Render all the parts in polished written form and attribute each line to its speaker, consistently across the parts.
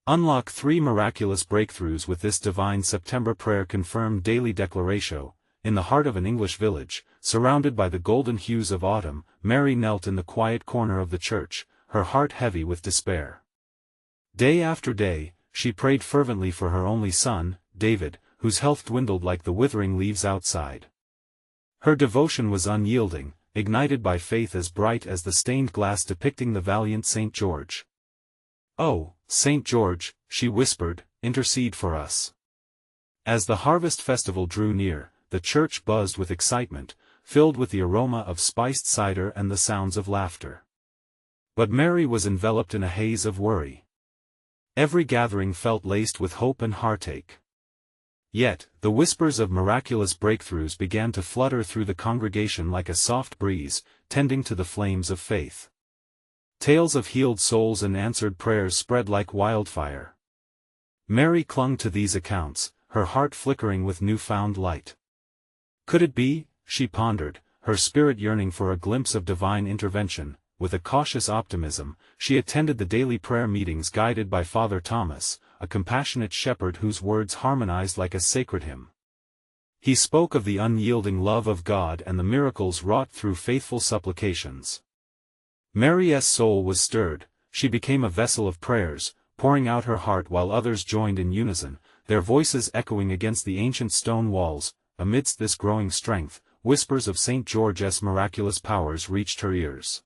Speaker 1: Unlock 3 miraculous breakthroughs with this divine September prayer confirmed daily DECLARATio. In the heart of an English village, surrounded by the golden hues of autumn, Mary knelt in the quiet corner of the church, her heart heavy with despair. Day after day, she prayed fervently for her only son, David, whose health dwindled like the withering leaves outside. Her devotion was unyielding, ignited by faith as bright as the stained glass depicting the valiant St. George. "Oh, St. George," she whispered, "intercede for us." As the harvest festival drew near, the church buzzed with excitement, filled with the aroma of spiced cider and the sounds of laughter. But Mary was enveloped in a haze of worry. Every gathering felt laced with hope and heartache. Yet, the whispers of miraculous breakthroughs began to flutter through the congregation like a soft breeze, tending to the flames of faith. Tales of healed souls and answered prayers spread like wildfire. Mary clung to these accounts, her heart flickering with newfound light. Could it be, she pondered, her spirit yearning for a glimpse of divine intervention? With a cautious optimism, she attended the daily prayer meetings guided by Father Thomas, a compassionate shepherd whose words harmonized like a sacred hymn. He spoke of the unyielding love of God and the miracles wrought through faithful supplications. Mary's soul was stirred, she became a vessel of prayers, pouring out her heart while others joined in unison, their voices echoing against the ancient stone walls. Amidst this growing strength, whispers of St. George's miraculous powers reached her ears.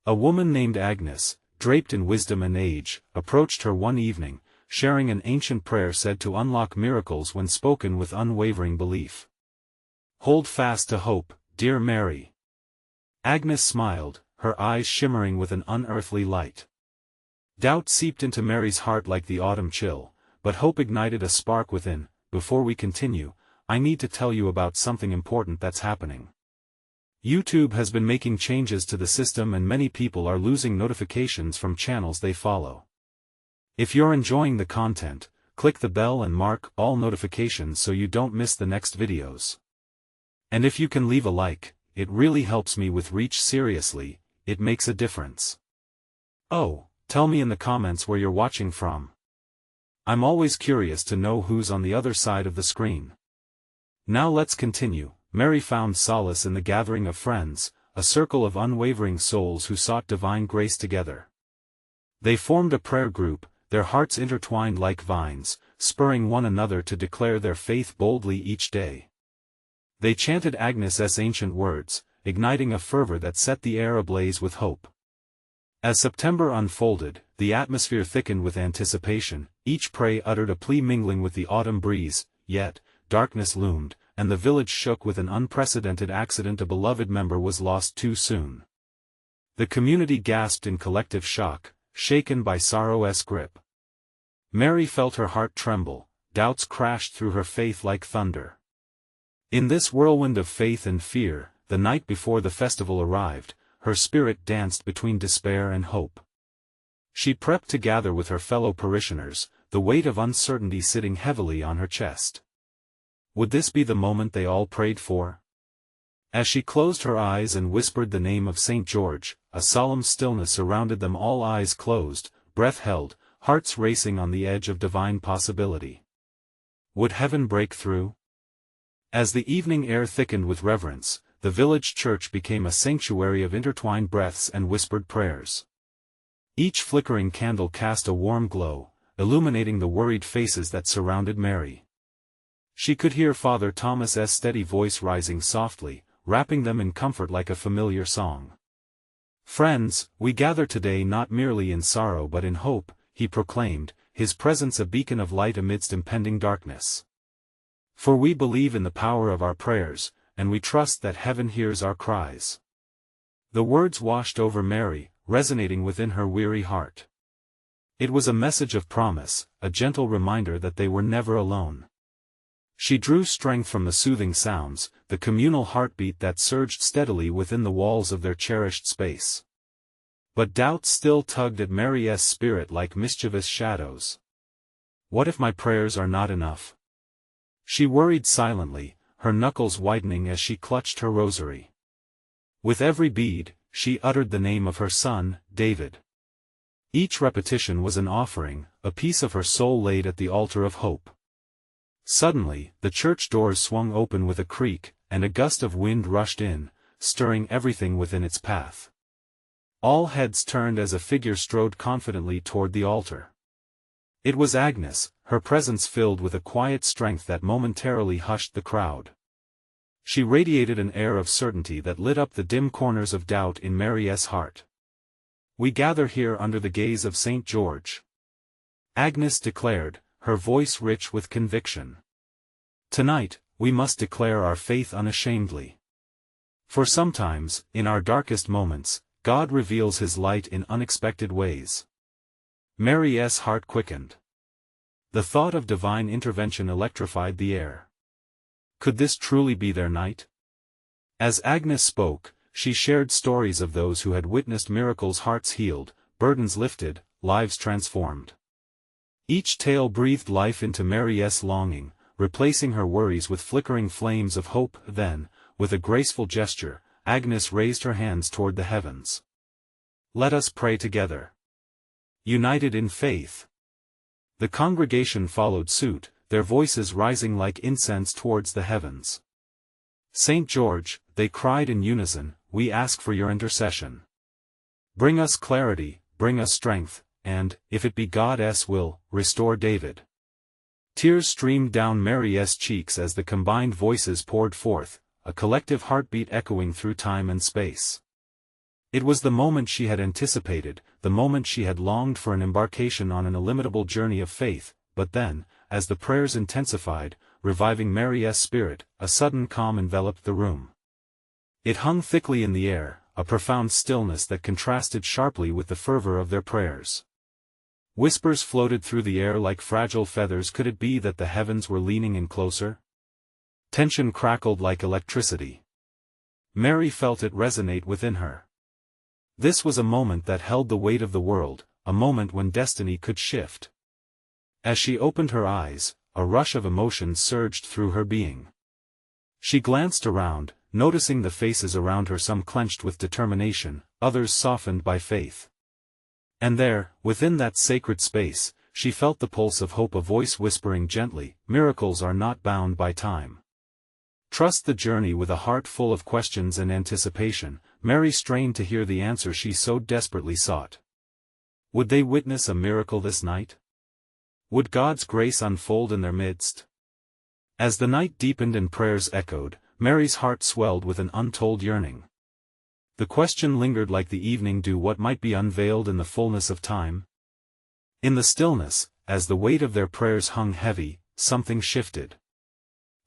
Speaker 1: A woman named Agnes, draped in wisdom and age, approached her one evening, sharing an ancient prayer said to unlock miracles when spoken with unwavering belief. "Hold fast to hope, dear Mary." Agnes smiled, her eyes shimmering with an unearthly light. Doubt seeped into Mary's heart like the autumn chill, but hope ignited a spark within. "Before we continue, I need to tell you about something important that's happening. YouTube has been making changes to the system and many people are losing notifications from channels they follow. If you're enjoying the content, click the bell and mark all notifications so you don't miss the next videos. And if you can leave a like, it really helps me with reach. Seriously, it makes a difference. Oh, tell me in the comments where you're watching from. I'm always curious to know who's on the other side of the screen. Now let's continue. Mary found solace in the gathering of friends, a circle of unwavering souls who sought divine grace together. They formed a prayer group, their hearts intertwined like vines, spurring one another to declare their faith boldly each day. They chanted Agnes's ancient words, igniting a fervor that set the air ablaze with hope. As September unfolded, the atmosphere thickened with anticipation, each prayer uttered a plea mingling with the autumn breeze, yet, darkness loomed, and the village shook with an unprecedented accident. A beloved member was lost too soon. The community gasped in collective shock, shaken by sorrow's grip. Mary felt her heart tremble, doubts crashed through her faith like thunder. In this whirlwind of faith and fear, the night before the festival arrived, her spirit danced between despair and hope. She prepped to gather with her fellow parishioners, the weight of uncertainty sitting heavily on her chest. Would this be the moment they all prayed for? As she closed her eyes and whispered the name of St. George, a solemn stillness surrounded them all. Eyes closed, breath held, hearts racing on the edge of divine possibility. Would heaven break through? As the evening air thickened with reverence, the village church became a sanctuary of intertwined breaths and whispered prayers. Each flickering candle cast a warm glow, illuminating the worried faces that surrounded Mary. She could hear Father Thomas's steady voice rising softly, wrapping them in comfort like a familiar song. "Friends, we gather today not merely in sorrow but in hope," he proclaimed, his presence a beacon of light amidst impending darkness. "For we believe in the power of our prayers, and we trust that heaven hears our cries." The words washed over Mary, resonating within her weary heart. It was a message of promise, a gentle reminder that they were never alone. She drew strength from the soothing sounds, the communal heartbeat that surged steadily within the walls of their cherished space. But doubt still tugged at Mary's spirit like mischievous shadows. What if my prayers are not enough? She worried silently, her knuckles whitening as she clutched her rosary. With every bead, she uttered the name of her son, David. Each repetition was an offering, a piece of her soul laid at the altar of hope. Suddenly, the church doors swung open with a creak, and a gust of wind rushed in, stirring everything within its path. All heads turned as a figure strode confidently toward the altar. It was Agnes, her presence filled with a quiet strength that momentarily hushed the crowd. She radiated an air of certainty that lit up the dim corners of doubt in Mary's heart. "We gather here under the gaze of St. George," Agnes declared, her voice rich with conviction. "Tonight, we must declare our faith unashamedly. For sometimes, in our darkest moments, God reveals His light in unexpected ways." Mary's heart quickened. The thought of divine intervention electrified the air. Could this truly be their night? As Agnes spoke, she shared stories of those who had witnessed miracles, hearts healed, burdens lifted, lives transformed. Each tale breathed life into Mary's longing, replacing her worries with flickering flames of hope. Then, with a graceful gesture, Agnes raised her hands toward the heavens. "Let us pray together. United in faith." The congregation followed suit, their voices rising like incense towards the heavens. "St. George," they cried in unison, "we ask for your intercession. Bring us clarity, bring us strength, and, if it be God's will, restore David." Tears streamed down Mary's cheeks as the combined voices poured forth, a collective heartbeat echoing through time and space. It was the moment she had anticipated, the moment she had longed for, an embarkation on an illimitable journey of faith. But then, as the prayers intensified, reviving Mary's spirit, a sudden calm enveloped the room. It hung thickly in the air, a profound stillness that contrasted sharply with the fervor of their prayers. Whispers floated through the air like fragile feathers. Could it be that the heavens were leaning in closer? Tension crackled like electricity. Mary felt it resonate within her. This was a moment that held the weight of the world, a moment when destiny could shift. As she opened her eyes, a rush of emotion surged through her being. She glanced around, noticing the faces around her, some clenched with determination, others softened by faith. And there, within that sacred space, she felt the pulse of hope, a voice whispering gently, "Miracles are not bound by time. Trust the journey." With a heart full of questions and anticipation, Mary strained to hear the answer she so desperately sought. Would they witness a miracle this night? Would God's grace unfold in their midst? As the night deepened and prayers echoed, Mary's heart swelled with an untold yearning. The question lingered like the evening dew: what might be unveiled in the fullness of time? In the stillness, as the weight of their prayers hung heavy, something shifted.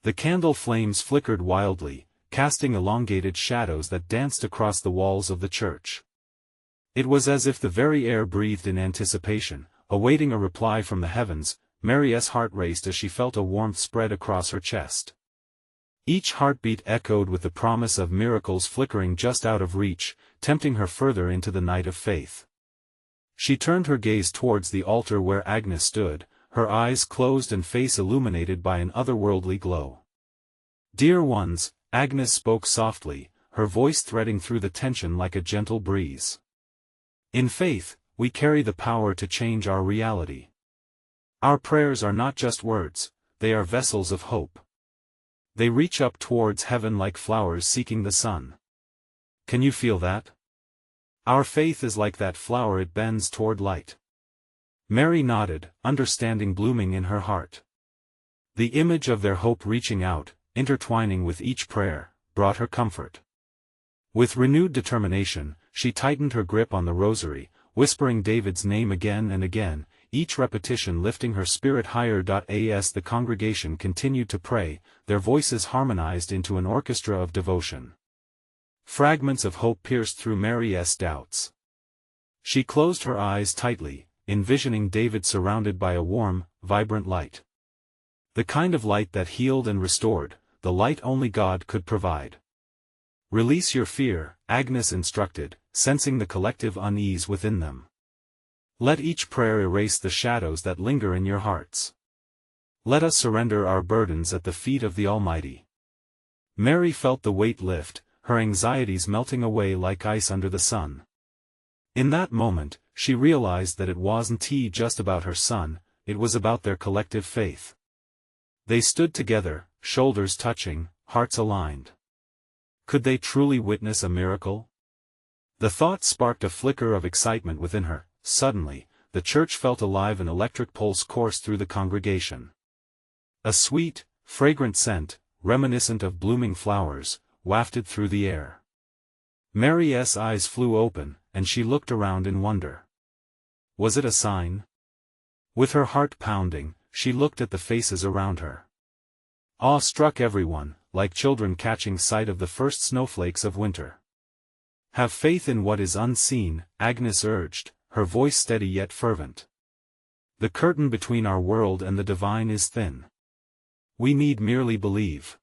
Speaker 1: The candle flames flickered wildly, casting elongated shadows that danced across the walls of the church. It was as if the very air breathed in anticipation, awaiting a reply from the heavens. Mary's heart raced as she felt a warmth spread across her chest. Each heartbeat echoed with the promise of miracles flickering just out of reach, tempting her further into the night of faith. She turned her gaze towards the altar where Agnes stood, her eyes closed and face illuminated by an otherworldly glow. "Dear ones," Agnes spoke softly, her voice threading through the tension like a gentle breeze. "In faith, we carry the power to change our reality. Our prayers are not just words, they are vessels of hope. They reach up towards heaven like flowers seeking the sun. Can you feel that? Our faith is like that flower, it bends toward light." Mary nodded, understanding blooming in her heart. The image of their hope reaching out, intertwining with each prayer, brought her comfort. With renewed determination, she tightened her grip on the rosary, whispering David's name again and again, each repetition lifting her spirit higher. As the congregation continued to pray, their voices harmonized into an orchestra of devotion. Fragments of hope pierced through Mary's doubts. She closed her eyes tightly, envisioning David surrounded by a warm, vibrant light. The kind of light that healed and restored, the light only God could provide. "Release your fear," Agnes instructed, sensing the collective unease within them. "Let each prayer erase the shadows that linger in your hearts. Let us surrender our burdens at the feet of the Almighty." Mary felt the weight lift, her anxieties melting away like ice under the sun. In that moment, she realized that it wasn't just about her son, it was about their collective faith. They stood together, shoulders touching, hearts aligned. Could they truly witness a miracle? The thought sparked a flicker of excitement within her. Suddenly, the church felt alive, an electric pulse coursed through the congregation. A sweet, fragrant scent, reminiscent of blooming flowers, wafted through the air. Mary's eyes flew open, and she looked around in wonder. Was it a sign? With her heart pounding, she looked at the faces around her. Awe struck everyone, like children catching sight of the first snowflakes of winter. Have faith in what is unseen, Agnes urged, her voice steady yet fervent. The curtain between our world and the divine is thin. We need merely believe.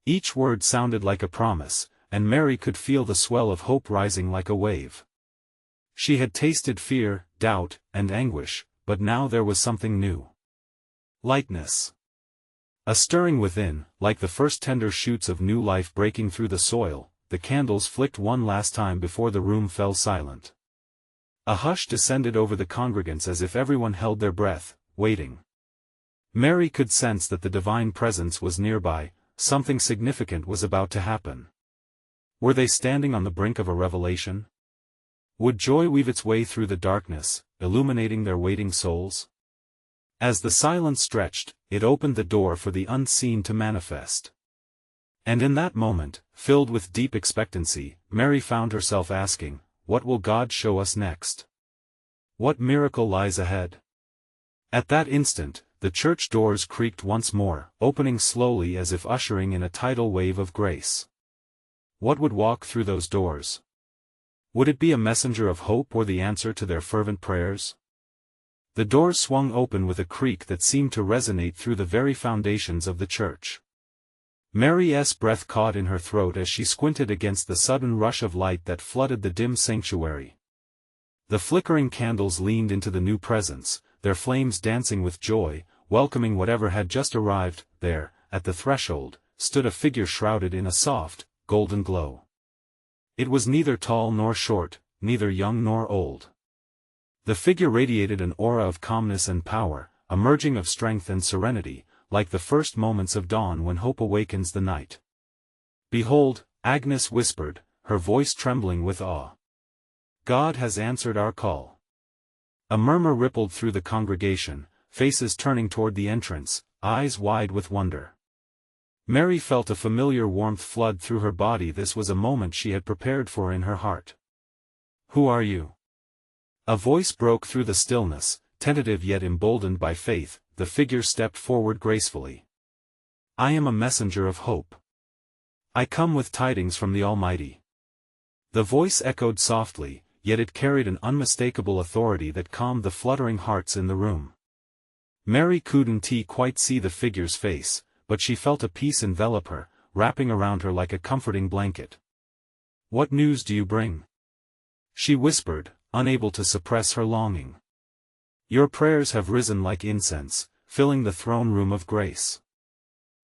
Speaker 1: Each word sounded like a promise, and Mary could feel the swell of hope rising like a wave. She had tasted fear, doubt, and anguish, but now there was something new. Lightness. A stirring within, like the first tender shoots of new life breaking through the soil. The candles flicked one last time before the room fell silent. A hush descended over the congregants as if everyone held their breath, waiting. Mary could sense that the divine presence was nearby, something significant was about to happen. Were they standing on the brink of a revelation? Would joy weave its way through the darkness, illuminating their waiting souls? As the silence stretched, it opened the door for the unseen to manifest. And in that moment, filled with deep expectancy, Mary found herself asking, what will God show us next? What miracle lies ahead? At that instant, the church doors creaked once more, opening slowly as if ushering in a tidal wave of grace. What would walk through those doors? Would it be a messenger of hope or the answer to their fervent prayers? The doors swung open with a creak that seemed to resonate through the very foundations of the church. Mary's breath caught in her throat as she squinted against the sudden rush of light that flooded the dim sanctuary. The flickering candles leaned into the new presence, their flames dancing with joy, welcoming whatever had just arrived. There, at the threshold, stood a figure shrouded in a soft, golden glow. It was neither tall nor short, neither young nor old. The figure radiated an aura of calmness and power, a merging of strength and serenity, like the first moments of dawn when hope awakens the night. Behold, Agnes whispered, her voice trembling with awe. God has answered our call. A murmur rippled through the congregation, faces turning toward the entrance, eyes wide with wonder. Mary felt a familiar warmth flood through her body. This was a moment she had prepared for in her heart. Who are you? A voice broke through the stillness, tentative yet emboldened by faith. The figure stepped forward gracefully. I am a messenger of hope. I come with tidings from the Almighty. The voice echoed softly, yet it carried an unmistakable authority that calmed the fluttering hearts in the room. Mary couldn't quite see the figure's face, but she felt a peace envelop her, wrapping around her like a comforting blanket. What news do you bring? She whispered, unable to suppress her longing. Your prayers have risen like incense, filling the throne room of grace.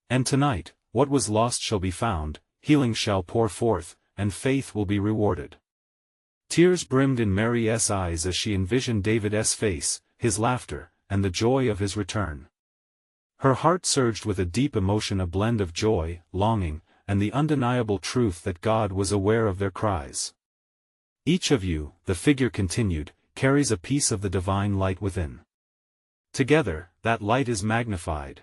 Speaker 1: And tonight, what was lost shall be found, healing shall pour forth, and faith will be rewarded. Tears brimmed in Mary's eyes as she envisioned David's face, his laughter, and the joy of his return. Her heart surged with a deep emotion, a blend of joy, longing, and the undeniable truth that God was aware of their cries. Each of you, the figure continued, carries a piece of the divine light within. Together, that light is magnified.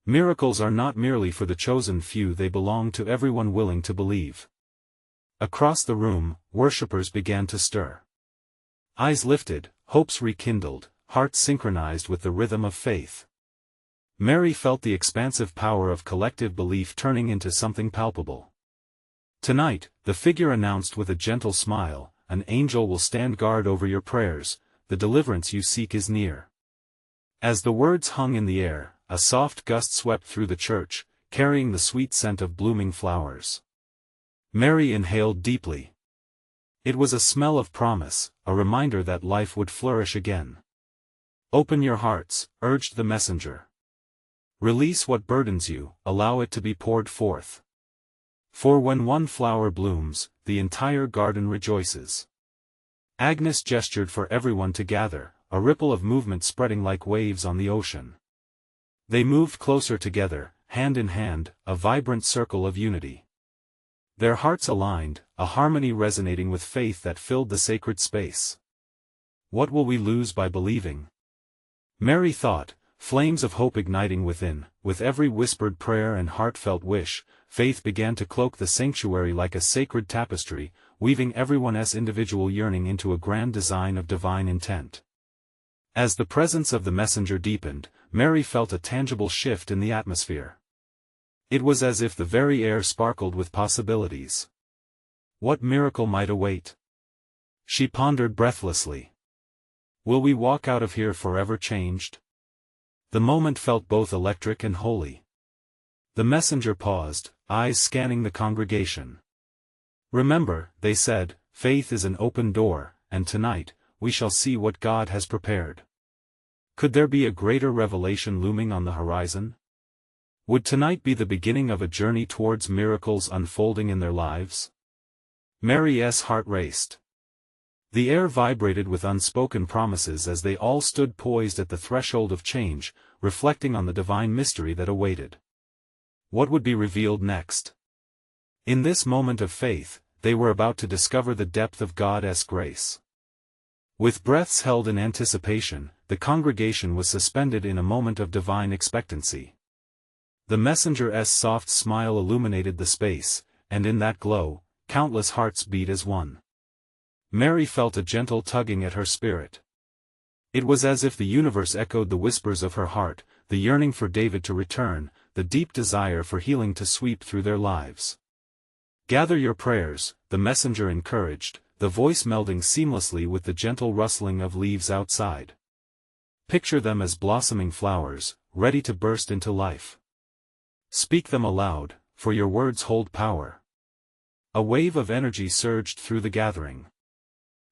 Speaker 1: Miracles are not merely for the chosen few, they belong to everyone willing to believe. Across the room, worshippers began to stir. Eyes lifted, hopes rekindled, hearts synchronized with the rhythm of faith. Mary felt the expansive power of collective belief turning into something palpable. Tonight, the figure announced with a gentle smile, an angel will stand guard over your prayers, the deliverance you seek is near. As the words hung in the air, a soft gust swept through the church, carrying the sweet scent of blooming flowers. Mary inhaled deeply. It was a smell of promise, a reminder that life would flourish again. Open your hearts, urged the messenger. Release what burdens you, allow it to be poured forth. For when one flower blooms, the entire garden rejoices. Agnes gestured for everyone to gather, a ripple of movement spreading like waves on the ocean. They moved closer together, hand in hand, a vibrant circle of unity. Their hearts aligned, a harmony resonating with faith that filled the sacred space. What will we lose by believing? Mary thought, flames of hope igniting within. With every whispered prayer and heartfelt wish, faith began to cloak the sanctuary like a sacred tapestry, weaving everyone's individual yearning into a grand design of divine intent. As the presence of the messenger deepened, Mary felt a tangible shift in the atmosphere. It was as if the very air sparkled with possibilities. What miracle might await? She pondered breathlessly. Will we walk out of here forever changed? The moment felt both electric and holy. The messenger paused, eyes scanning the congregation. Remember, they said, faith is an open door, and tonight, we shall see what God has prepared. Could there be a greater revelation looming on the horizon? Would tonight be the beginning of a journey towards miracles unfolding in their lives? Mary's heart raced. The air vibrated with unspoken promises as they all stood poised at the threshold of change, reflecting on the divine mystery that awaited. What would be revealed next? In this moment of faith, they were about to discover the depth of God's grace. With breaths held in anticipation, the congregation was suspended in a moment of divine expectancy. The messenger's soft smile illuminated the space, and in that glow, countless hearts beat as one. Mary felt a gentle tugging at her spirit. It was as if the universe echoed the whispers of her heart, the yearning for David to return, the deep desire for healing to sweep through their lives. Gather your prayers, the messenger encouraged, the voice melding seamlessly with the gentle rustling of leaves outside. Picture them as blossoming flowers, ready to burst into life. Speak them aloud, for your words hold power. A wave of energy surged through the gathering.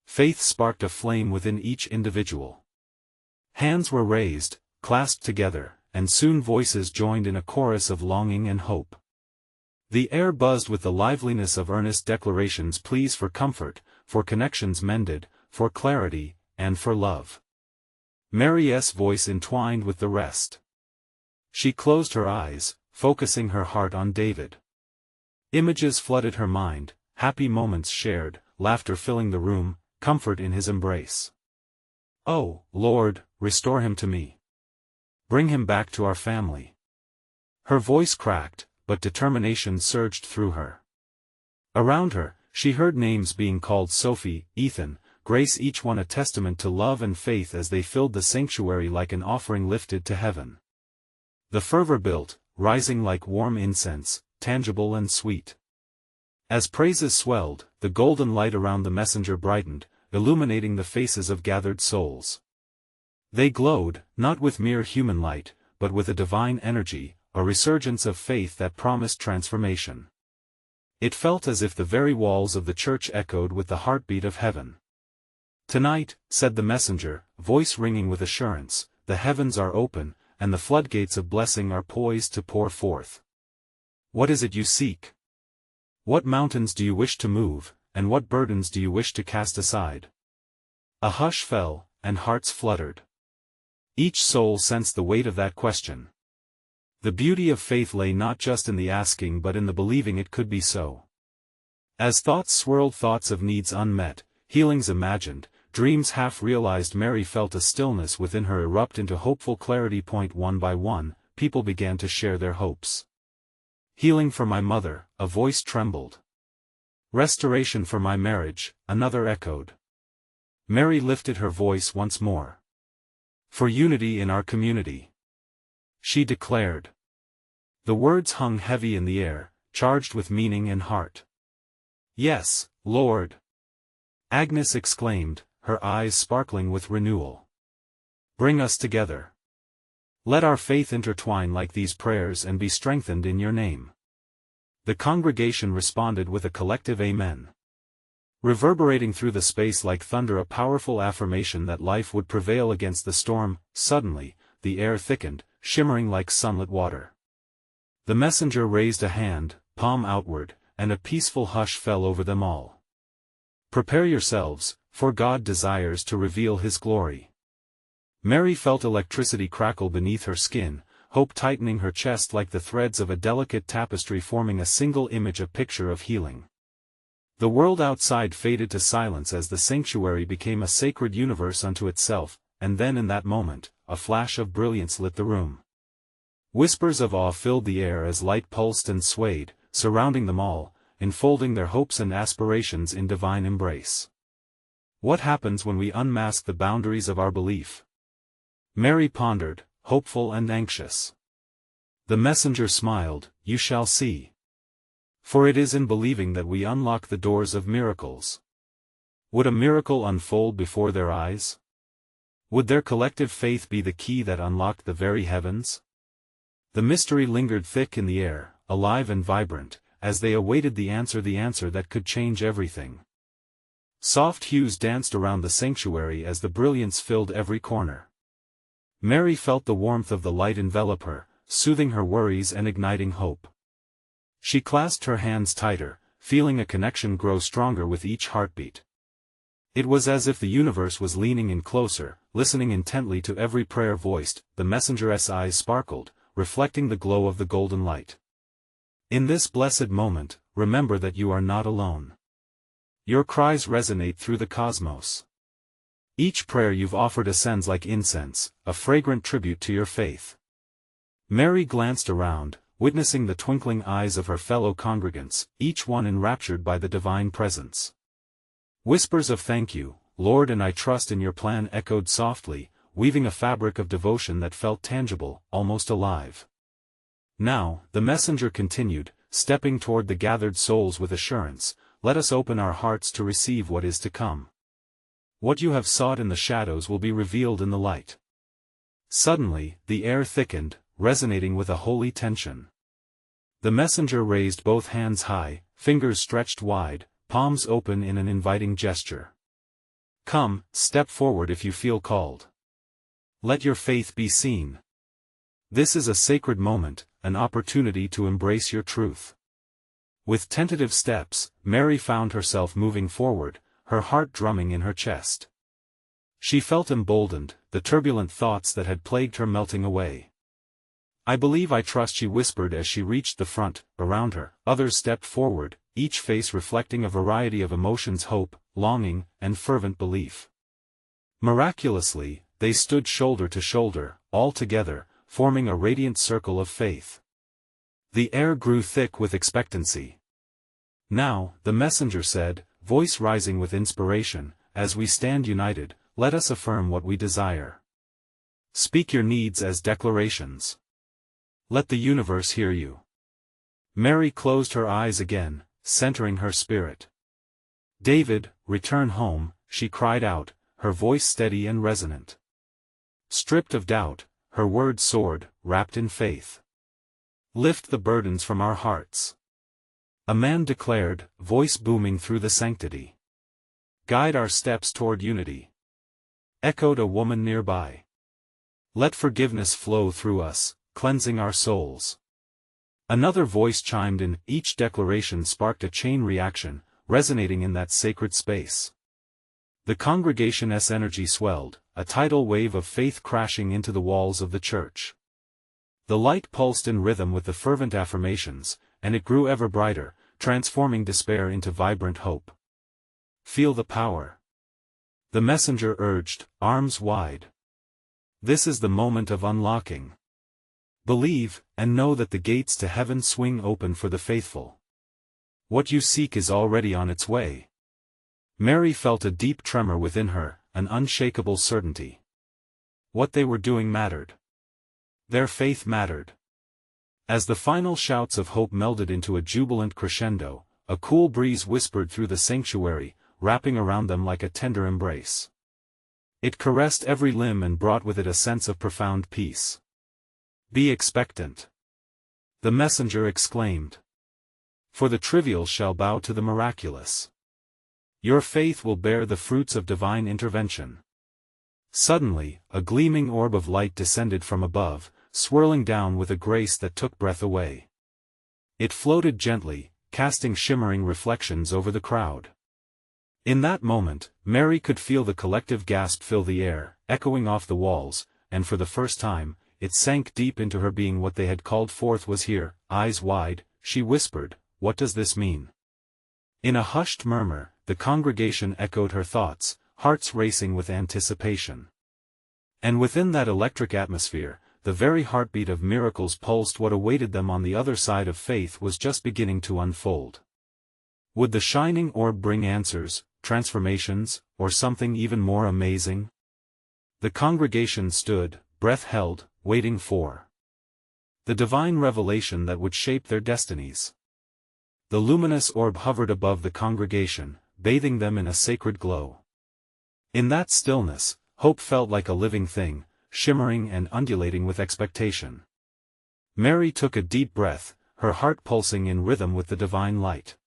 Speaker 1: Faith sparked a flame within each individual. Hands were raised, clasped together, and soon voices joined in a chorus of longing and hope. The air buzzed with the liveliness of earnest declarations, pleas for comfort, for connections mended, for clarity, and for love. Mary's voice entwined with the rest. She closed her eyes, focusing her heart on David. Images flooded her mind, happy moments shared, laughter filling the room, comfort in his embrace. Oh, Lord, restore him to me. Bring him back to our family. Her voice cracked, but determination surged through her. Around her, she heard names being called: Sophie, Ethan, Grace, each one a testament to love and faith as they filled the sanctuary like an offering lifted to heaven. The fervor built, rising like warm incense, tangible and sweet. As praises swelled, the golden light around the messenger brightened, illuminating the faces of gathered souls. They glowed, not with mere human light, but with a divine energy, a resurgence of faith that promised transformation. It felt as if the very walls of the church echoed with the heartbeat of heaven. Tonight, said the messenger, voice ringing with assurance, the heavens are open, and the floodgates of blessing are poised to pour forth. What is it you seek? What mountains do you wish to move, and what burdens do you wish to cast aside? A hush fell, and hearts fluttered. Each soul sensed the weight of that question. The beauty of faith lay not just in the asking but in the believing it could be so. As thoughts swirled, thoughts of needs unmet, healings imagined, dreams half-realized, Mary felt a stillness within her erupt into hopeful clarity. One by one, people began to share their hopes. Healing for my mother, a voice trembled. Restoration for my marriage, another echoed. Mary lifted her voice once more. For unity in our community, she declared. The words hung heavy in the air, charged with meaning and heart. Yes, Lord! Agnes exclaimed, her eyes sparkling with renewal. Bring us together. Let our faith intertwine like these prayers and be strengthened in your name. The congregation responded with a collective amen. Reverberating through the space like thunder, a powerful affirmation that life would prevail against the storm. Suddenly, the air thickened, shimmering like sunlit water. The messenger raised a hand, palm outward, and a peaceful hush fell over them all. Prepare yourselves, for God desires to reveal His glory. Mary felt electricity crackle beneath her skin, hope tightening her chest like the threads of a delicate tapestry forming a single image, a picture of healing. The world outside faded to silence as the sanctuary became a sacred universe unto itself, and then in that moment, a flash of brilliance lit the room. Whispers of awe filled the air as light pulsed and swayed, surrounding them all, enfolding their hopes and aspirations in divine embrace. What happens when we unmask the boundaries of our belief? Mary pondered, hopeful and anxious. The messenger smiled, "You shall see. For it is in believing that we unlock the doors of miracles." Would a miracle unfold before their eyes? Would their collective faith be the key that unlocked the very heavens? The mystery lingered thick in the air, alive and vibrant, as they awaited the answer that could change everything. Soft hues danced around the sanctuary as the brilliance filled every corner. Mary felt the warmth of the light envelop her, soothing her worries and igniting hope. She clasped her hands tighter, feeling a connection grow stronger with each heartbeat. It was as if the universe was leaning in closer, listening intently to every prayer voiced. The messenger's eyes sparkled, reflecting the glow of the golden light. In this blessed moment, remember that you are not alone. Your cries resonate through the cosmos. Each prayer you've offered ascends like incense, a fragrant tribute to your faith. Mary glanced around, witnessing the twinkling eyes of her fellow congregants, each one enraptured by the divine presence. Whispers of "Thank you, Lord, and I trust in your plan" echoed softly, weaving a fabric of devotion that felt tangible, almost alive. Now, the messenger continued, stepping toward the gathered souls with assurance, "Let us open our hearts to receive what is to come. What you have sought in the shadows will be revealed in the light." Suddenly, the air thickened, resonating with a holy tension. The messenger raised both hands high, fingers stretched wide, palms open in an inviting gesture. "Come, step forward if you feel called. Let your faith be seen. This is a sacred moment, an opportunity to embrace your truth." With tentative steps, Mary found herself moving forward, her heart drumming in her chest. She felt emboldened, the turbulent thoughts that had plagued her melting away. "I believe, I trust," she whispered as she reached the front. Around her, others stepped forward, each face reflecting a variety of emotions: hope, longing, and fervent belief. Miraculously, they stood shoulder to shoulder, all together, forming a radiant circle of faith. The air grew thick with expectancy. "Now," the messenger said, voice rising with inspiration, "as we stand united, let us affirm what we desire. Speak your needs as declarations. Let the universe hear you." Mary closed her eyes again, centering her spirit. "David, return home," she cried out, her voice steady and resonant. Stripped of doubt, her words soared, wrapped in faith. "Lift the burdens from our hearts," a man declared, voice booming through the sanctity. "Guide our steps toward unity," echoed a woman nearby. "Let forgiveness flow through us, cleansing our souls." Another voice chimed in. Each declaration sparked a chain reaction, resonating in that sacred space. The congregation's energy swelled, a tidal wave of faith crashing into the walls of the church. The light pulsed in rhythm with the fervent affirmations, and it grew ever brighter, transforming despair into vibrant hope. "Feel the power," the messenger urged, arms wide. "This is the moment of unlocking. Believe, and know that the gates to heaven swing open for the faithful. What you seek is already on its way." Mary felt a deep tremor within her, an unshakable certainty. What they were doing mattered. Their faith mattered. As the final shouts of hope melded into a jubilant crescendo, a cool breeze whispered through the sanctuary, wrapping around them like a tender embrace. It caressed every limb and brought with it a sense of profound peace. "Be expectant," the messenger exclaimed. "For the trivial shall bow to the miraculous. Your faith will bear the fruits of divine intervention." Suddenly, a gleaming orb of light descended from above, swirling down with a grace that took breath away. It floated gently, casting shimmering reflections over the crowd. In that moment, Mary could feel the collective gasp fill the air, echoing off the walls, and for the first time, it sank deep into her being what they had called forth was here. Eyes wide, she whispered, "What does this mean?" In a hushed murmur, the congregation echoed her thoughts, hearts racing with anticipation. And within that electric atmosphere, the very heartbeat of miracles pulsed. What awaited them on the other side of faith was just beginning to unfold. Would the shining orb bring answers, transformations, or something even more amazing? The congregation stood, breath held, waiting for the divine revelation that would shape their destinies. The luminous orb hovered above the congregation, bathing them in a sacred glow. In that stillness, hope felt like a living thing, shimmering and undulating with expectation. Mary took a deep breath, her heart pulsing in rhythm with the divine light.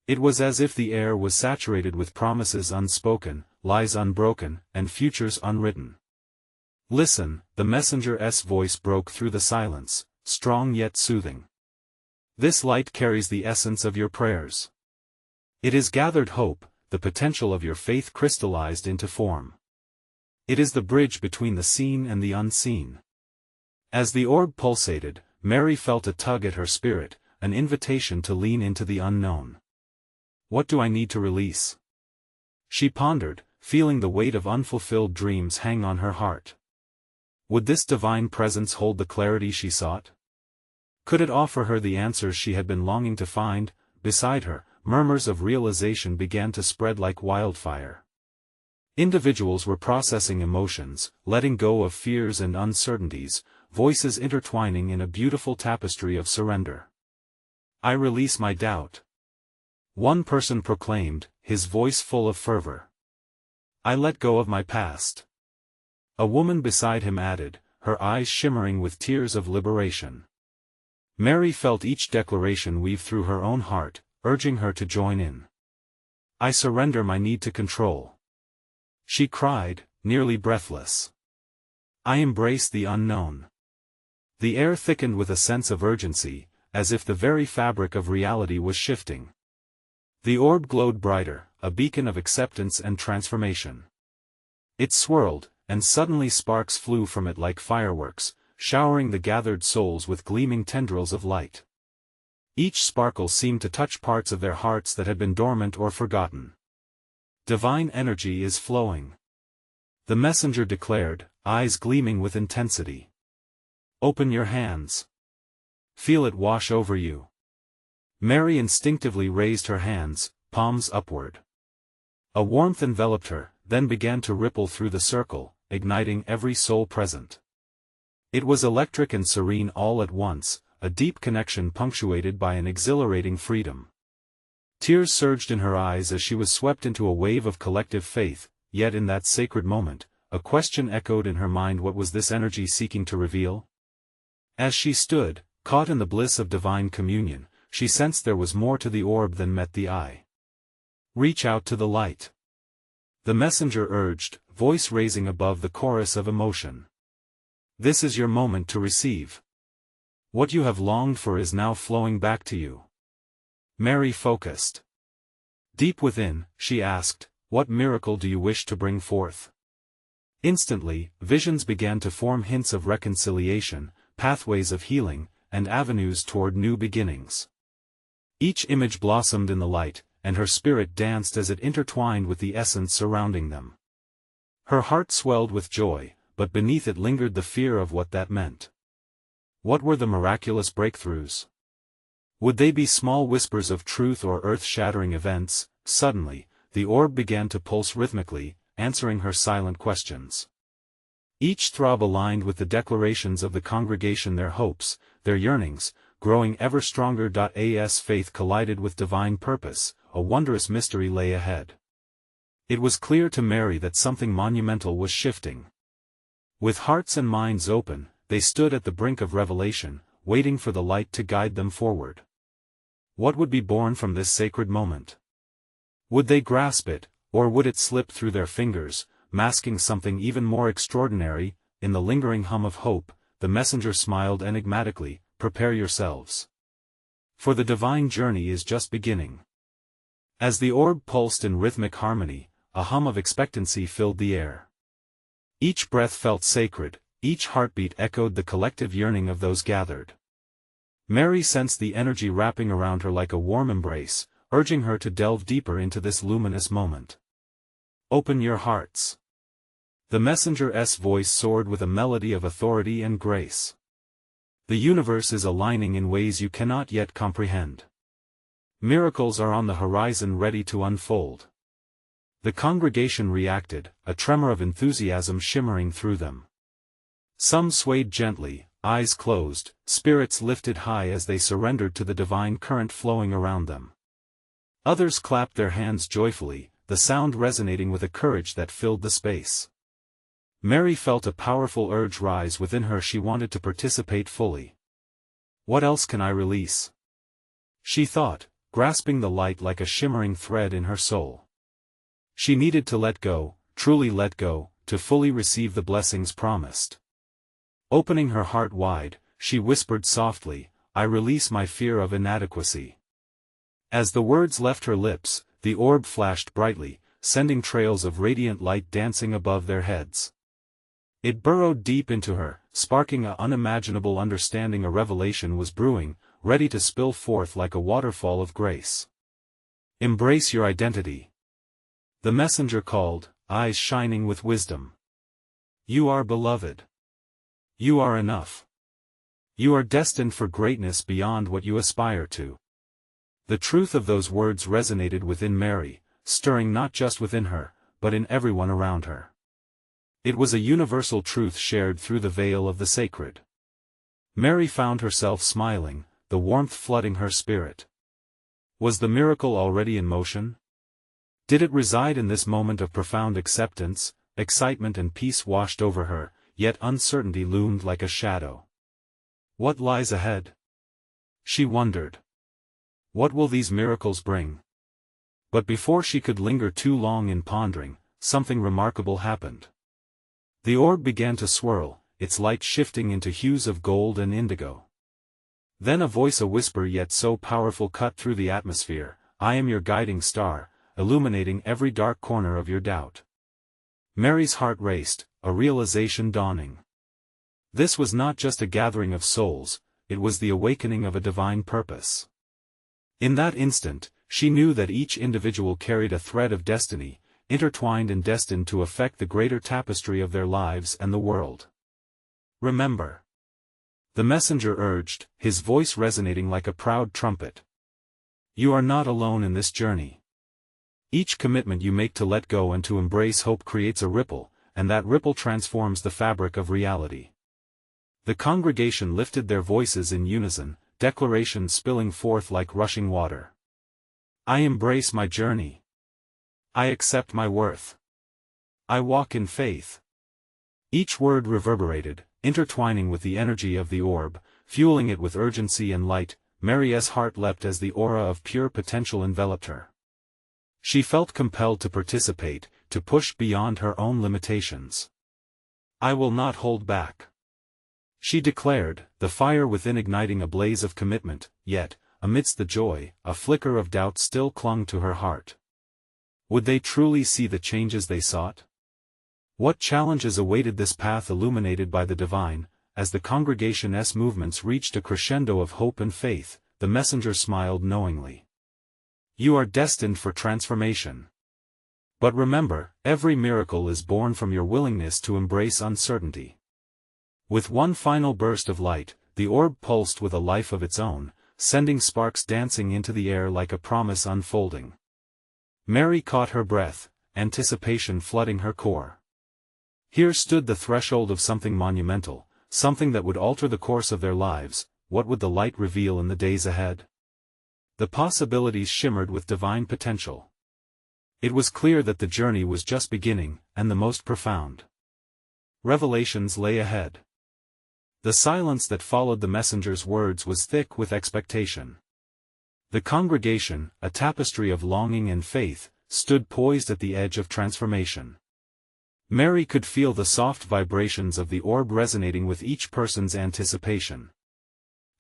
Speaker 1: It was as if the air was saturated with promises unspoken, lies unbroken, and futures unwritten. "Listen," the messenger's voice broke through the silence, strong yet soothing. "This light carries the essence of your prayers. It is gathered hope, the potential of your faith crystallized into form. It is the bridge between the seen and the unseen." As the orb pulsated, Mary felt a tug at her spirit, an invitation to lean into the unknown. "What do I need to release?" she pondered, feeling the weight of unfulfilled dreams hang on her heart. Would this divine presence hold the clarity she sought? Could it offer her the answers she had been longing to find? Beside her, murmurs of realization began to spread like wildfire. Individuals were processing emotions, letting go of fears and uncertainties, voices intertwining in a beautiful tapestry of surrender. "I release my doubt," one person proclaimed, his voice full of fervor. "I let go of my past," a woman beside him added, her eyes shimmering with tears of liberation. Mary felt each declaration weave through her own heart, urging her to join in. "I surrender my need to control," she cried, nearly breathless. "I embrace the unknown." The air thickened with a sense of urgency, as if the very fabric of reality was shifting. The orb glowed brighter, a beacon of acceptance and transformation. It swirled, and suddenly sparks flew from it like fireworks, showering the gathered souls with gleaming tendrils of light. Each sparkle seemed to touch parts of their hearts that had been dormant or forgotten. "Divine energy is flowing," the messenger declared, eyes gleaming with intensity. "Open your hands. Feel it wash over you." Mary instinctively raised her hands, palms upward. A warmth enveloped her, then began to ripple through the circle, igniting every soul present. It was electric and serene all at once, a deep connection punctuated by an exhilarating freedom. Tears surged in her eyes as she was swept into a wave of collective faith, yet in that sacred moment, a question echoed in her mind: what was this energy seeking to reveal? As she stood, caught in the bliss of divine communion, she sensed there was more to the orb than met the eye. "Reach out to the light," the messenger urged, voice raising above the chorus of emotion. "This is your moment to receive. What you have longed for is now flowing back to you." Mary focused. Deep within, she asked, "What miracle do you wish to bring forth?" Instantly, visions began to form, hints of reconciliation, pathways of healing, and avenues toward new beginnings. Each image blossomed in the light, and her spirit danced as it intertwined with the essence surrounding them. Her heart swelled with joy, but beneath it lingered the fear of what that meant. What were the miraculous breakthroughs? Would they be small whispers of truth or earth-shattering events? Suddenly, the orb began to pulse rhythmically, answering her silent questions. Each throb aligned with the declarations of the congregation, their hopes, their yearnings, growing ever stronger. As faith collided with divine purpose, a wondrous mystery lay ahead. It was clear to Mary that something monumental was shifting. With hearts and minds open, they stood at the brink of revelation, waiting for the light to guide them forward. What would be born from this sacred moment? Would they grasp it, or would it slip through their fingers, masking something even more extraordinary? In the lingering hum of hope, the messenger smiled enigmatically, "Prepare yourselves. For the divine journey is just beginning." As the orb pulsed in rhythmic harmony, a hum of expectancy filled the air. Each breath felt sacred, each heartbeat echoed the collective yearning of those gathered. Mary sensed the energy wrapping around her like a warm embrace, urging her to delve deeper into this luminous moment. Open your hearts. The messenger's voice soared with a melody of authority and grace. The universe is aligning in ways you cannot yet comprehend. Miracles are on the horizon ready to unfold. The congregation reacted, a tremor of enthusiasm shimmering through them. Some swayed gently, eyes closed, spirits lifted high as they surrendered to the divine current flowing around them. Others clapped their hands joyfully, the sound resonating with a courage that filled the space. Mary felt a powerful urge rise within her. She wanted to participate fully. What else can I release? She thought, grasping the light like a shimmering thread in her soul. She needed to let go, truly let go, to fully receive the blessings promised. Opening her heart wide, she whispered softly, I release my fear of inadequacy. As the words left her lips, the orb flashed brightly, sending trails of radiant light dancing above their heads. It burrowed deep into her, sparking an unimaginable understanding. A revelation was brewing, ready to spill forth like a waterfall of grace. Embrace your identity. The messenger called, eyes shining with wisdom. You are beloved. You are enough. You are destined for greatness beyond what you aspire to. The truth of those words resonated within Mary, stirring not just within her, but in everyone around her. It was a universal truth shared through the veil of the sacred. Mary found herself smiling, the warmth flooding her spirit. Was the miracle already in motion? Did it reside in this moment of profound acceptance? Excitement and peace washed over her, yet uncertainty loomed like a shadow. What lies ahead? She wondered. What will these miracles bring? But before she could linger too long in pondering, something remarkable happened. The orb began to swirl, its light shifting into hues of gold and indigo. Then a voice, a whisper yet so powerful, cut through the atmosphere, I am your guiding star, illuminating every dark corner of your doubt. Mary's heart raced, a realization dawning. This was not just a gathering of souls, it was the awakening of a divine purpose. In that instant, she knew that each individual carried a thread of destiny, intertwined and destined to affect the greater tapestry of their lives and the world. Remember. The messenger urged, his voice resonating like a proud trumpet. You are not alone in this journey. Each commitment you make to let go and to embrace hope creates a ripple, and that ripple transforms the fabric of reality. The congregation lifted their voices in unison, declarations spilling forth like rushing water. I embrace my journey. I accept my worth. I walk in faith. Each word reverberated, intertwining with the energy of the orb, fueling it with urgency and light. Mary's heart leapt as the aura of pure potential enveloped her. She felt compelled to participate, to push beyond her own limitations. I will not hold back. She declared, the fire within igniting a blaze of commitment, yet, amidst the joy, a flicker of doubt still clung to her heart. Would they truly see the changes they sought? What challenges awaited this path illuminated by the divine? As the congregation's movements reached a crescendo of hope and faith, the messenger smiled knowingly. You are destined for transformation. But remember, every miracle is born from your willingness to embrace uncertainty. With one final burst of light, the orb pulsed with a life of its own, sending sparks dancing into the air like a promise unfolding. Mary caught her breath, anticipation flooding her core. Here stood the threshold of something monumental, something that would alter the course of their lives. What would the light reveal in the days ahead? The possibilities shimmered with divine potential. It was clear that the journey was just beginning, and the most profound revelations lay ahead. The silence that followed the messenger's words was thick with expectation. The congregation, a tapestry of longing and faith, stood poised at the edge of transformation. Mary could feel the soft vibrations of the orb resonating with each person's anticipation.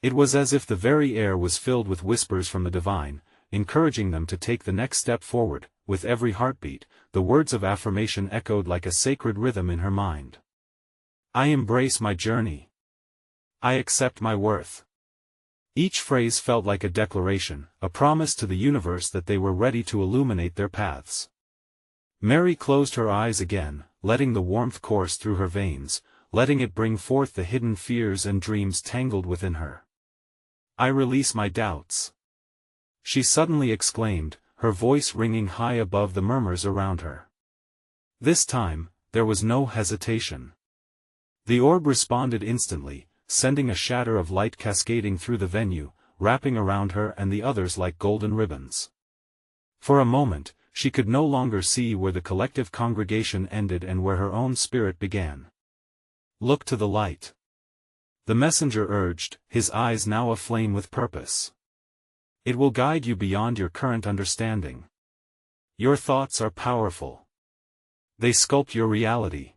Speaker 1: It was as if the very air was filled with whispers from the divine, encouraging them to take the next step forward. With every heartbeat, the words of affirmation echoed like a sacred rhythm in her mind. I embrace my journey. I accept my worth. Each phrase felt like a declaration, a promise to the universe that they were ready to illuminate their paths. Mary closed her eyes again, letting the warmth course through her veins, letting it bring forth the hidden fears and dreams tangled within her. I release my doubts. She suddenly exclaimed, her voice ringing high above the murmurs around her. This time, there was no hesitation. The orb responded instantly, sending a shatter of light cascading through the venue, wrapping around her and the others like golden ribbons. For a moment, she could no longer see where the collective congregation ended and where her own spirit began. Look to the light. The messenger urged, his eyes now aflame with purpose. It will guide you beyond your current understanding. Your thoughts are powerful. They sculpt your reality.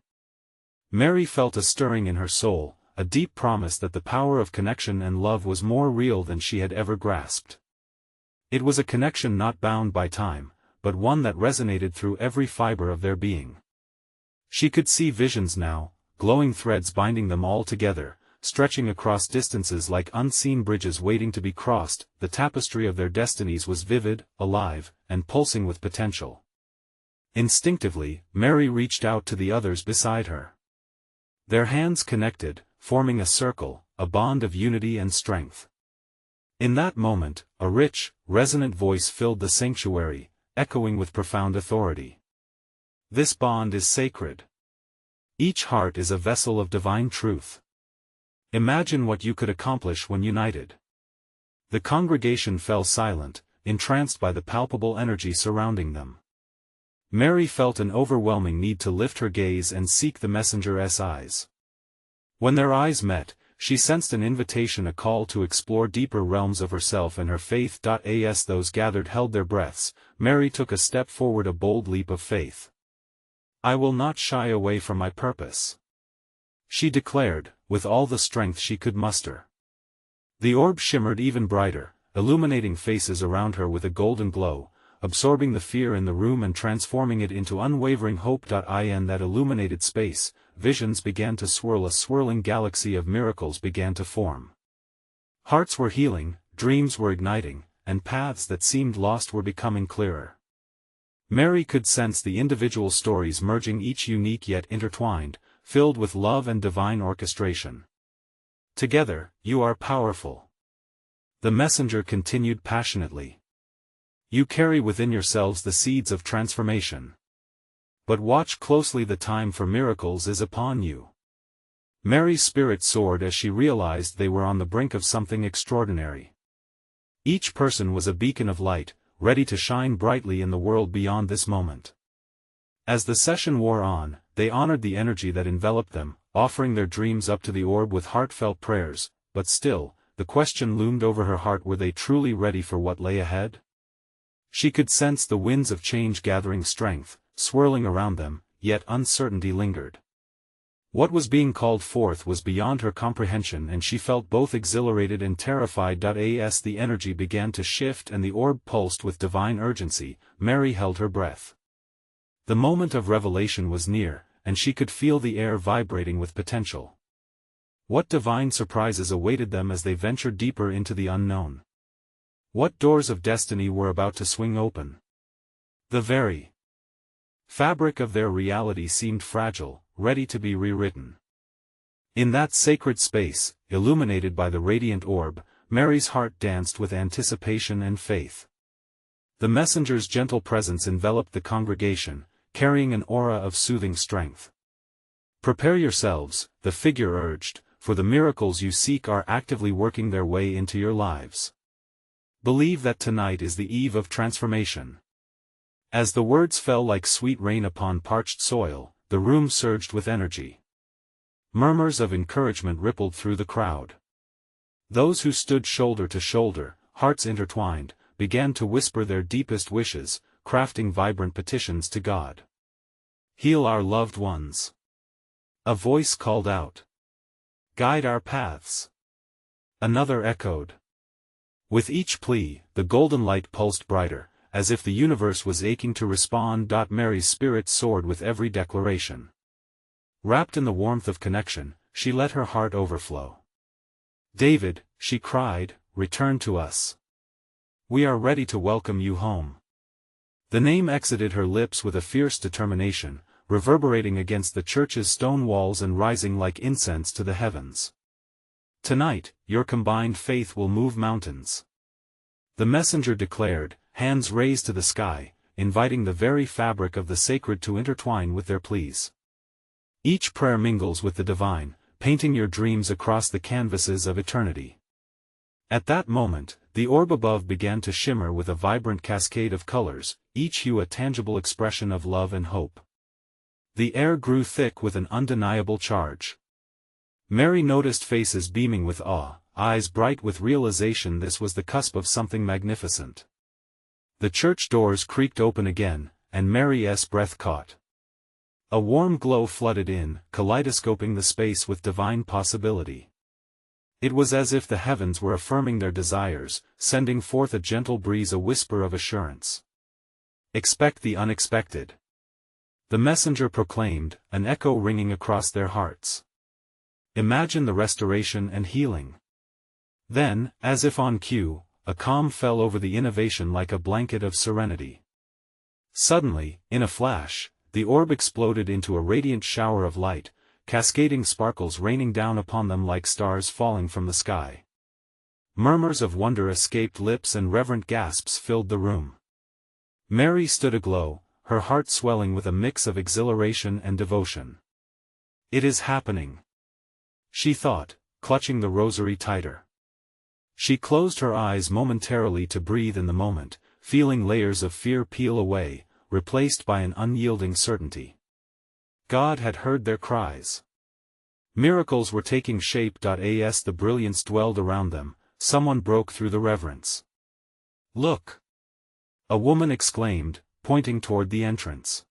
Speaker 1: Mary felt a stirring in her soul, a deep promise that the power of connection and love was more real than she had ever grasped. It was a connection not bound by time, but one that resonated through every fiber of their being. She could see visions now, glowing threads binding them all together, stretching across distances like unseen bridges waiting to be crossed. The tapestry of their destinies was vivid, alive, and pulsing with potential. Instinctively, Mary reached out to the others beside her. Their hands connected, forming a circle, a bond of unity and strength. In that moment, a rich, resonant voice filled the sanctuary, echoing with profound authority. This bond is sacred. Each heart is a vessel of divine truth. Imagine what you could accomplish when united. The congregation fell silent, entranced by the palpable energy surrounding them. Mary felt an overwhelming need to lift her gaze and seek the messenger's eyes. When their eyes met, she sensed an invitation, a call to explore deeper realms of herself and her faith. As those gathered held their breaths, Mary took a step forward, a bold leap of faith. I will not shy away from my purpose, she declared, with all the strength she could muster. The orb shimmered even brighter, illuminating faces around her with a golden glow, absorbing the fear in the room and transforming it into unwavering hope. In that illuminated space, visions began to swirl, a swirling galaxy of miracles began to form. Hearts were healing, dreams were igniting, and paths that seemed lost were becoming clearer. Mary could sense the individual stories merging, each unique yet intertwined, filled with love and divine orchestration. Together, you are powerful. The messenger continued passionately. You carry within yourselves the seeds of transformation. But watch closely, the time for miracles is upon you. Mary's spirit soared as she realized they were on the brink of something extraordinary. Each person was a beacon of light, ready to shine brightly in the world beyond this moment. As the session wore on, they honored the energy that enveloped them, offering their dreams up to the orb with heartfelt prayers, but still, the question loomed over her heart: were they truly ready for what lay ahead? She could sense the winds of change gathering strength, swirling around them, yet uncertainty lingered. What was being called forth was beyond her comprehension, and she felt both exhilarated and terrified. As the energy began to shift and the orb pulsed with divine urgency, Mary held her breath. The moment of revelation was near, and she could feel the air vibrating with potential. What divine surprises awaited them as they ventured deeper into the unknown? What doors of destiny were about to swing open? The very fabric of their reality seemed fragile, ready to be rewritten. In that sacred space, illuminated by the radiant orb, Mary's heart danced with anticipation and faith. The messenger's gentle presence enveloped the congregation, carrying an aura of soothing strength. Prepare yourselves, the figure urged, for the miracles you seek are actively working their way into your lives. Believe that tonight is the eve of transformation. As the words fell like sweet rain upon parched soil, the room surged with energy. Murmurs of encouragement rippled through the crowd. Those who stood shoulder to shoulder, hearts intertwined, began to whisper their deepest wishes, crafting vibrant petitions to God. Heal our loved ones. A voice called out. Guide our paths. Another echoed. With each plea, the golden light pulsed brighter, as if the universe was aching to respond. Mary's spirit soared with every declaration. Wrapped in the warmth of connection, she let her heart overflow. "David," she cried, "return to us. We are ready to welcome you home." The name exited her lips with a fierce determination, reverberating against the church's stone walls and rising like incense to the heavens. "Tonight, your combined faith will move mountains," the messenger declared, hands raised to the sky, inviting the very fabric of the sacred to intertwine with their pleas. Each prayer mingles with the divine, painting your dreams across the canvases of eternity. At that moment, the orb above began to shimmer with a vibrant cascade of colors, each hue a tangible expression of love and hope. The air grew thick with an undeniable charge. Mary noticed faces beaming with awe, eyes bright with realization this was the cusp of something magnificent. The church doors creaked open again, and Mary's breath caught. A warm glow flooded in, kaleidoscoping the space with divine possibility. It was as if the heavens were affirming their desires, sending forth a gentle breeze, a whisper of assurance. "Expect the unexpected," the messenger proclaimed, an echo ringing across their hearts. "Imagine the restoration and healing." Then, as if on cue, a calm fell over the innovation like a blanket of serenity. Suddenly, in a flash, the orb exploded into a radiant shower of light, cascading sparkles raining down upon them like stars falling from the sky. Murmurs of wonder escaped lips and reverent gasps filled the room. Mary stood aglow, her heart swelling with a mix of exhilaration and devotion. "It is happening," she thought, clutching the rosary tighter. She closed her eyes momentarily to breathe in the moment, feeling layers of fear peel away, replaced by an unyielding certainty. God had heard their cries. Miracles were taking shape. As the brilliance dwelled around them, someone broke through the reverence. "Look!" a woman exclaimed, pointing toward the entrance.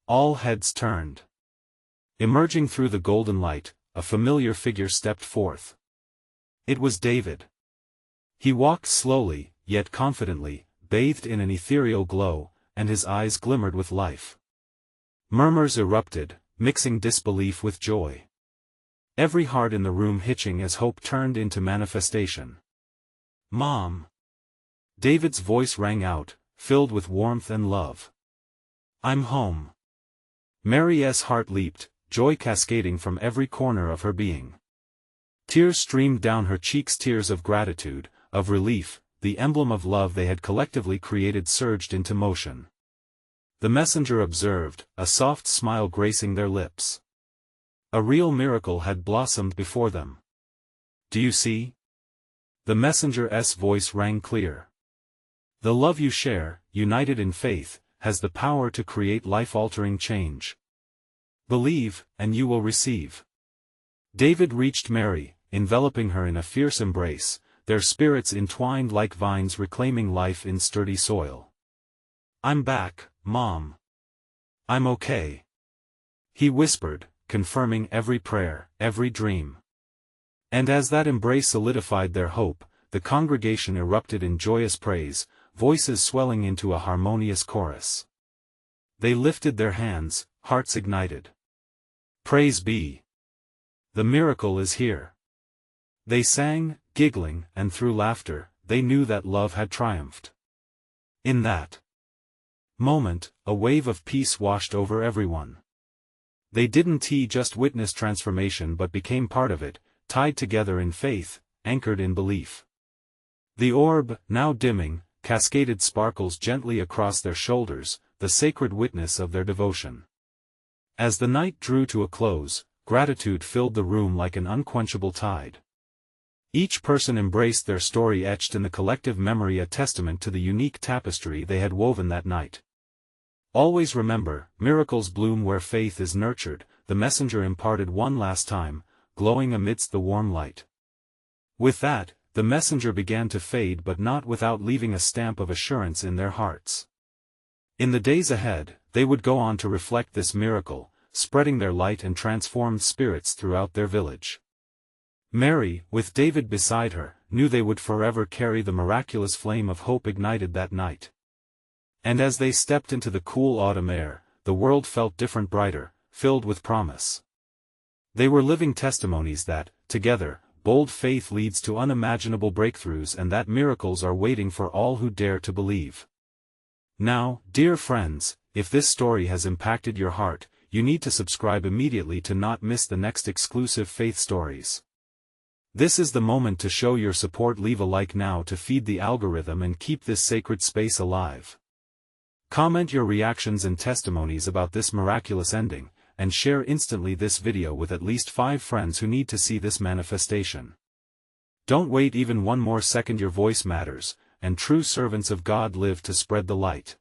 Speaker 1: All heads turned. Emerging through the golden light, a familiar figure stepped forth. It was David. He walked slowly, yet confidently, bathed in an ethereal glow, and his eyes glimmered with life. Murmurs erupted, mixing disbelief with joy. Every heart in the room hitching as hope turned into manifestation. "Mom!" David's voice rang out, filled with warmth and love. "I'm home." Mary's heart leaped, joy cascading from every corner of her being. Tears streamed down her cheeks, tears of gratitude, of relief. The emblem of love they had collectively created surged into motion. The messenger observed, a soft smile gracing their lips. A real miracle had blossomed before them. "Do you see?" The messenger's voice rang clear. "The love you share, united in faith, has the power to create life-altering change. Believe, and you will receive." David reached Mary, enveloping her in a fierce embrace, their spirits entwined like vines reclaiming life in sturdy soil. "I'm back, Mom. I'm okay," he whispered, confirming every prayer, every dream. And as that embrace solidified their hope, the congregation erupted in joyous praise, voices swelling into a harmonious chorus. They lifted their hands, hearts ignited. "Praise be! The miracle is here." They sang, giggling, and through laughter, they knew that love had triumphed. In that moment, a wave of peace washed over everyone. They didn't just witness transformation but became part of it, tied together in faith, anchored in belief. The orb, now dimming, cascaded sparkles gently across their shoulders, the sacred witness of their devotion. As the night drew to a close, gratitude filled the room like an unquenchable tide. Each person embraced their story etched in the collective memory, a testament to the unique tapestry they had woven that night. "Always remember, miracles bloom where faith is nurtured," the messenger imparted one last time, glowing amidst the warm light. With that, the messenger began to fade, but not without leaving a stamp of assurance in their hearts. In the days ahead, they would go on to reflect this miracle, spreading their light and transformed spirits throughout their village. Mary, with David beside her, knew they would forever carry the miraculous flame of hope ignited that night. And as they stepped into the cool autumn air, the world felt different, brighter, filled with promise. They were living testimonies that, together, bold faith leads to unimaginable breakthroughs, and that miracles are waiting for all who dare to believe. Now, dear friends, if this story has impacted your heart, you need to subscribe immediately to not miss the next exclusive faith stories. This is the moment to show your support. Leave a like now to feed the algorithm and keep this sacred space alive. Comment your reactions and testimonies about this miraculous ending, and share instantly this video with at least 5 friends who need to see this manifestation. Don't wait even one more second. Your voice matters, and true servants of God live to spread the light.